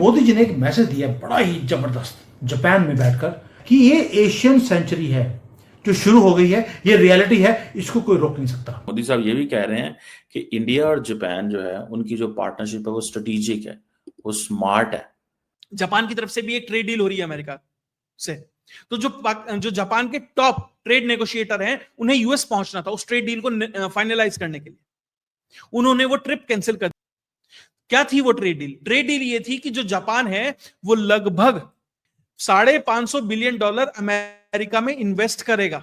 मोदी जी ने एक मैसेज दिया बड़ा ही जबरदस्त जापान में बैठकर कि ये एशियन सेंचुरी है जो शुरू हो गई है, ये रियलिटी है, इसको कोई रोक नहीं सकता। मोदी साहब ये भी कह रहे हैं कि इंडिया और जापान जो है उनकी जो पार्टनरशिप है वो स्ट्रेटेजिक है, वो स्मार्ट है। जापान की तरफ से भी एक ट्रेड डील हो रही है अमेरिका से, तो जो जापान के टॉप ट्रेड नेगोशिएटर हैं उन्हें यूएस पहुंचना था उस ट्रेड डील को फाइनलाइज करने के लिए। उन्होंने वो ट्रिप कैंसिल कर दी। क्या थी वो ट्रेड डील? ट्रेड डील ये थी कि जो जापान है वो लगभग $550 बिलियन अमेरिका में इन्वेस्ट करेगा।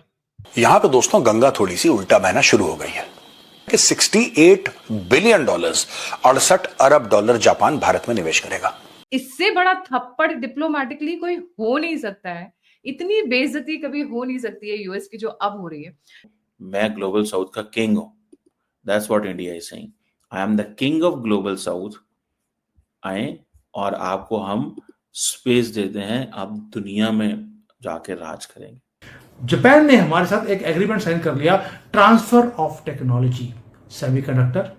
यहां पे दोस्तों गंगा थोड़ी सी उल्टा बहना शुरू हो गई है कि $68 बिलियन 68 अरब डॉलर जापान भारत में निवेश करेगा। इससे बड़ा थप्पड़ डिप्लोमेटिकली कोई हो नहीं सकता है। इतनी बेइज्जती कभी हो नहीं सकती है यूएस की जो अब हो रही है। मैं ग्लोबल साउथ का किंग हूं, that's what India is saying. I am the king of global south. आए और आपको हम स्पेस देते हैं, आप दुनिया में जाके राज करेंगे। जापान ने हमारे साथ एक एग्रीमेंट साइन कर लिया, transfer of technology, semiconductor,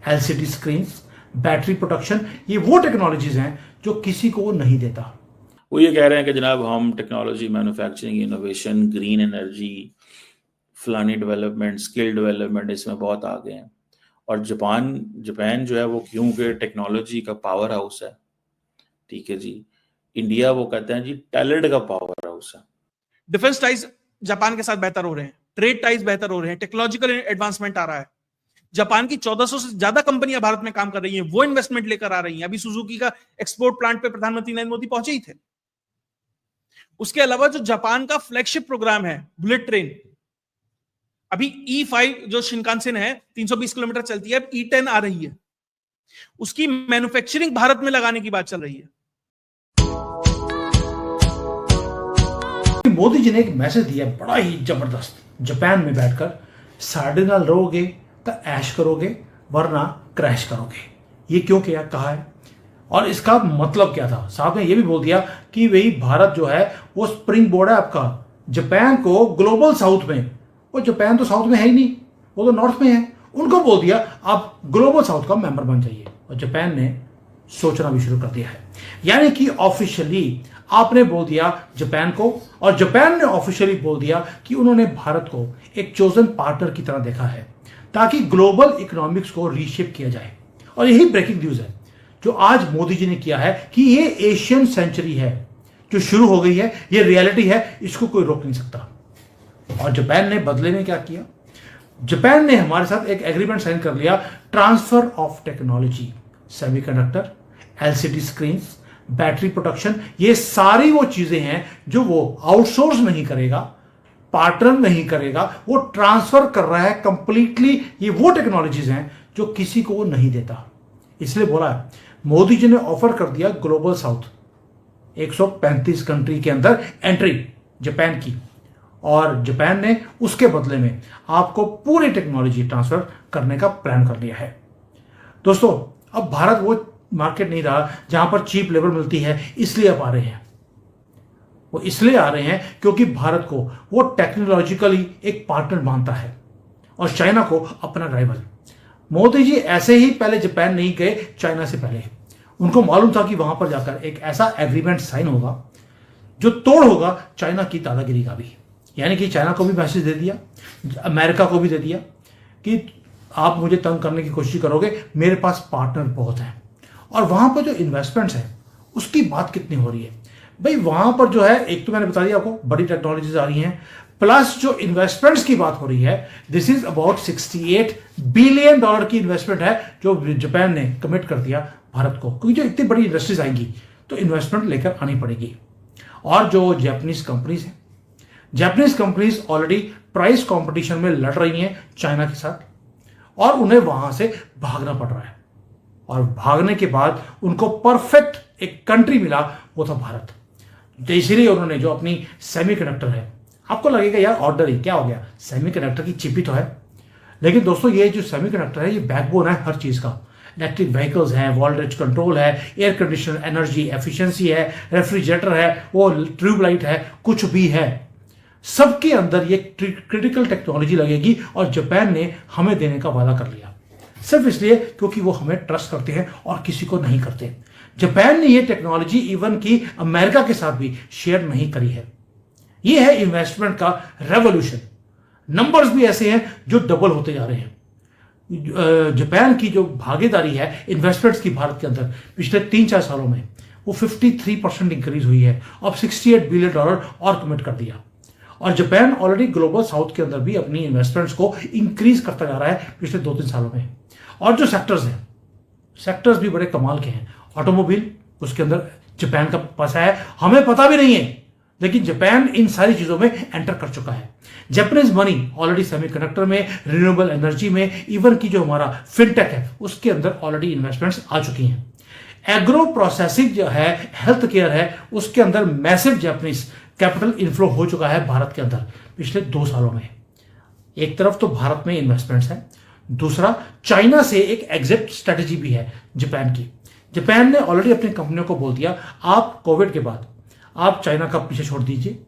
LCD screens, battery protection, ये वो टेक्नोलॉजीज हैं जो किसी को नहीं देता। वो ये कह रहे हैं कि जनाब हम technology, manufacturing, innovation, green energy, फलानी डेवलपमेंट, स्किल डेवलपमेंट, इसमें बहुत आगे हैं। और जापान जो है वो क्योंकि टेक्नोलॉजी का पावर हाउस है, ठीक है जी। इंडिया वो कहते हैं जी टैलेंट का पावर हाउस है। डिफेंस टाइज जापान के साथ बेहतर हो रहे हैं, ट्रेड टाइज बेहतर हो रहे हैं, टेक्नोलॉजिकल एडवांसमेंट आ रहा है। जापान की 1400 से ज्यादा कंपनियां भारत में काम कर रही हैं, वो इन्वेस्टमेंट लेकर आ रही हैं। अभी सुजुकी का एक्सपोर्ट प्लांट पे प्रधानमंत्री नरेंद्र मोदी पहुंचे ही थे। उसके अलावा जो जापान का फ्लैगशिप प्रोग्राम है बुलेट ट्रेन, अभी E5 जो शिनकानसेन है 320 किलोमीटर चलती है, अब E10 आ रही है, उसकी मैन्युफैक्चरिंग भारत में लगाने की बात चल रही है। मोदी जी ने एक मैसेज दिया बड़ा ही जबरदस्त, जापान में बैठकर साढ़े नाल रहोगे तो ऐश करोगे वरना क्रैश करोगे। ये क्यों किया, कहा है और इसका मतलब क्या था? साहब ने ये भी बोल दिया कि भाई भारत जो है वो स्प्रिंग बोर्ड है आपका, जापान को ग्लोबल साउथ में, वो जापान तो साउथ में है ही नहीं, वो तो नॉर्थ में है, उनको बोल दिया आप ग्लोबल साउथ का मेंबर बन जाइए। और जापान ने सोचना भी शुरू कर दिया है, यानी कि ऑफिशियली आपने बोल दिया जापान को, और जापान ने ऑफिशियली बोल दिया कि उन्होंने भारत को एक चोजन पार्टनर की तरह देखा है ताकि ग्लोबल इकोनॉमिक्स को रीशेप किया जाए। और यही ब्रेकिंग न्यूज है जो आज मोदी जी ने किया है कि ये एशियन सेंचुरी है जो शुरू हो गई है, ये रियलिटी है, इसको कोई रोक नहीं सकता। और जापान ने बदले में क्या किया? जापान ने हमारे साथ एक एग्रीमेंट साइन कर लिया, transfer of technology, semiconductor, LCD screens, battery protection, ये सारी वो चीजें हैं जो वो आउटसोर्स नहीं करेगा, पार्टनर नहीं करेगा, वो ट्रांसफर कर रहा है कंप्लीटली। ये वो टेक्नोलॉजीज हैं जो किसी को वो नहीं देता। इसलिए बोला है मोदी जी ने ऑफर कर दिया ग्लोबल साउथ 135 कंट्री के अंदर एंट्री जापान की, और जापान ने उसके बदले में आपको पूरी टेक्नोलॉजी ट्रांसफर करने का प्लान कर लिया है। दोस्तों अब भारत वो मार्केट नहीं रहा जहां पर चीप लेबर मिलती है, इसलिए अब आ रहे हैं। वो इसलिए आ रहे हैं क्योंकि भारत को वो टेक्नोलॉजिकली एक पार्टनर मानता है और चाइना को अपना राइवल। मोदी जी ऐसे ही पहले जापान नहीं गए, चाइना से पहले उनको मालूम था कि वहां पर जाकर एक ऐसा एग्रीमेंट साइन होगा जो तोड़ होगा चाइना की दादागिरी का भी। यानी कि चाइना को भी मैसेज दे दिया, अमेरिका को भी दे दिया कि आप मुझे तंग करने की कोशिश करोगे, मेरे पास पार्टनर बहुत है। और वहां पर जो इन्वेस्टमेंट्स है उसकी बात कितनी हो रही है भाई, वहां पर जो है एक तो मैंने बता दिया आपको बड़ी टेक्नोलॉजीज आ रही हैं, प्लस जो इन्वेस्टमेंट्स की बात हो रही है, दिस इज अबाउट $68 बिलियन की इन्वेस्टमेंट है जो जापान ने कमिट कर दिया भारत को। क्योंकि जो इतनी बड़ी इंडस्ट्रीज आएंगी तो इन्वेस्टमेंट लेकर आनी पड़ेगी। और जो जापानीज कंपनीज हैं, Japanese companies already price competition में लड़ रही हैं चाइना के साथ और उन्हें वहां से भागना पड़ रहा है। और भागने के बाद उनको परफेक्ट एक कंट्री मिला, वो था भारत। तो इसीलिए उन्होंने जो अपनी सेमीकंडक्टर है, आपको लगेगा यार ऑर्डनरी क्या हो गया, सेमीकंडक्टर की चिप ही तो है, लेकिन दोस्तों ये जो सेमीकंडक्टर है ये बैकबोन है हर चीज का। इलेक्ट्रिक व्हीकल्स है, वोल्टेज कंट्रोल है, एयर कंडीशनर, एनर्जी एफिशिएंसी है, रेफ्रिजरेटर है, वो ट्यूबलाइट है, कुछ भी है, सबके अंदर ये क्रिटिकल टेक्नोलॉजी लगेगी। और जापान ने हमें देने का वादा कर लिया, सिर्फ इसलिए क्योंकि वो हमें ट्रस्ट करते हैं और किसी को नहीं करते। जापान ने ये टेक्नोलॉजी इवन की अमेरिका के साथ भी शेयर नहीं करी है। ये है इन्वेस्टमेंट का रेवोल्यूशन। नंबर्स भी ऐसे हैं जो डबल होते जा रहे हैं। जापान की जो भागीदारी है इन्वेस्टमेंट्स की भारत के अंदर पिछले 3-4 सालों में वो 53% इंक्रीज हुई है। अब $68 बिलियन और कमिट कर दिया। और जापान ऑलरेडी ग्लोबल साउथ के अंदर भी अपनी इन्वेस्टमेंट्स को इंक्रीज करता जा रहा है पिछले 2-3 सालों में। और जो सेक्टर्स हैं, सेक्टर्स भी बड़े कमाल के हैं। ऑटोमोबाइल, उसके अंदर जापान का पैसा है, हमें पता भी नहीं है, लेकिन जापान इन सारी चीजों में एंटर कर चुका है। जापानीज मनी ऑलरेडी सेमीकंडक्टर में, रिन्यूएबल एनर्जी में, इवन की जो हमारा फिनटेक है उसके अंदर ऑलरेडी इन्वेस्टमेंट्स आ चुकी हैं। एग्रो प्रोसेसिंग जो है, हेल्थ केयर है, उसके अंदर मैसिव जापानीज कैपिटल इनफ्लो हो चुका है भारत के अंदर पिछले 2 सालों में। एक तरफ तो भारत में इन्वेस्टमेंट्स है, दूसरा चाइना से एक एग्जिट स्ट्रेटेजी भी है जापान की। जापान ने ऑलरेडी अपनी कंपनियों को बोल दिया, आप कोविड के बाद आप चाइना का पीछे छोड़ दीजिए,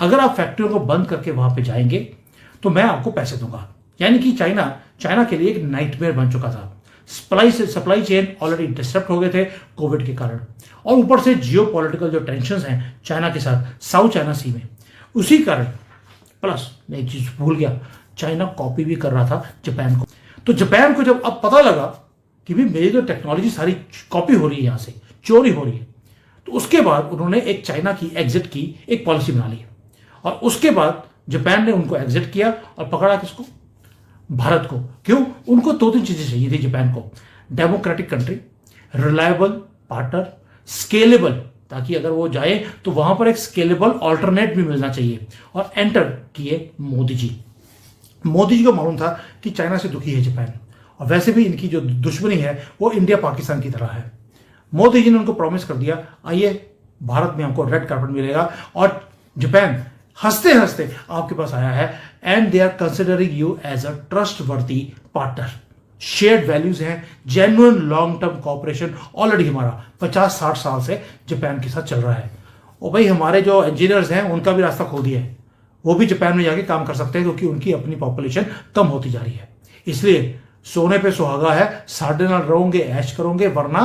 अगर आप फैक्ट्रियों को बंद करके वहां पे जाएंगे तो मैं आपको पैसे दूंगा। यानी कि चाइना के लिए एक नाइटमेयर बन चुका था। सप्लाई चेन ऑलरेडी डिस्टर्ब हो गए थे कोविड के कारण, और ऊपर से जियोपॉलिटिकल जो टेंशंस हैं चाइना के साथ साउथ चाइना सी में, उसी कारण प्लस मैं एक चीज भूल गया, चाइना कॉपी भी कर रहा था जापान को। तो जापान को जब अब पता लगा कि भी मेरी जो टेक्नोलॉजी सारी कॉपी हो रही है, यहां से चोरी हो रही है, तो उसके बाद उन्होंने एक चाइना की एग्जिट की एक पॉलिसी बना ली। और उसके बाद जापान ने उनको एग्जिट किया और पकड़ा किसको? भारत को। क्यों? उनको 2-3 चीजें चाहिए थी जापान को। Democratic country, reliable partner, scalable, ताकि अगर वो जाए तो वहां पर एक स्केलेबल ऑल्टरनेट भी मिलना चाहिए। और एंटर किए मोदी जी। मोदी जी को मालूम था कि चाइना से दुखी है जापान, और वैसे भी इनकी जो दुश्मनी है वो इंडिया पाकिस्तान की तरह है। मोदी जी ने उनको प्रॉमिस कर दिया, आइए भारत में हमको रेड कार्पेट मिलेगा, और जापान हंसते हंसते आपके पास आया है। And they are considering you as a trustworthy partner. Shared values हैं, genuine long term cooperation already हमारा 50-60 साल से जापान के साथ चल रहा है। और भाई हमारे जो इंजीनियर्स हैं उनका भी रास्ता खोल दिया है, वो भी जापान में जाके काम कर सकते हैं, क्योंकि उनकी अपनी पॉपुलेशन कम होती जा रही है। इसलिए सोने पे सुहागा है, साढ़े नाल रहोगे ऐश करोगे वरना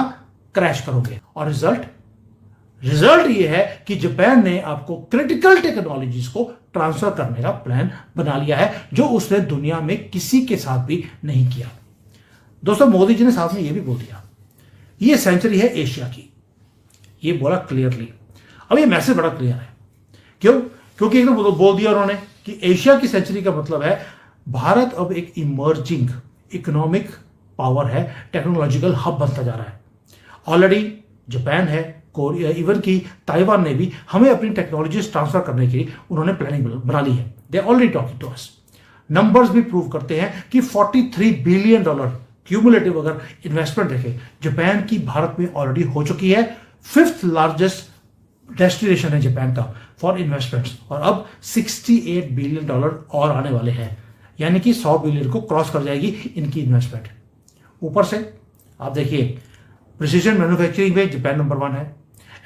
क्रैश करोगे। और रिजल्ट ये है कि जापान ने आपको क्रिटिकल टेक्नोलॉजीज को ट्रांसफर करने का प्लान बना लिया है, जो उसने दुनिया में किसी के साथ भी नहीं किया। दोस्तों, मोदी जी ने साथ में ये भी बोल दिया, ये सेंचुरी है एशिया की, ये बोला क्लियरली। अब ये मैसेज बड़ा क्लियर है। क्यों? क्योंकि एकदम बोल दिया उन्होंने कि एशिया की सेंचुरी का मतलब है भारत अब एक इमर्जिंग इकोनॉमिक पावर है, टेक्नोलॉजिकल हब बनता जा रहा है। ऑलरेडी जापान है, कोरिया, इवन की ताइवान ने भी हमें अपनी टेक्नोलॉजीज ट्रांसफर करने की उन्होंने प्लानिंग बना ली है। They already talking to us. Numbers भी प्रूव करते हैं कि $43 बिलियन क्यूमुलेटिव अगर इन्वेस्टमेंट देखें जापान की भारत में ऑलरेडी हो चुकी है। 5th लार्जेस्ट डेस्टिनेशन है जापान का फॉर इन्वेस्टमेंट्स, और अब $68 बिलियन और आने वाले हैं। यानी कि 100 बिलियन को क्रॉस कर जाएगी इनकी इन्वेस्टमेंट। ऊपर से आप देखिए, प्रिसीजन मैन्युफैक्चरिंग में जापान नंबर 1 है,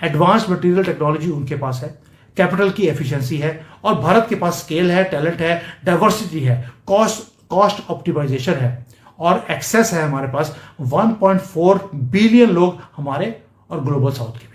एडवांस मटेरियल टेक्नोलॉजी उनके पास है, कैपिटल की एफिशिएंसी है, और भारत के पास स्केल है, टैलेंट है, डाइवर्सिटी है, कॉस्ट ऑप्टिमाइजेशन है, और एक्सेस है हमारे पास 1.4 बिलियन लोग हमारे और ग्लोबल साउथ के।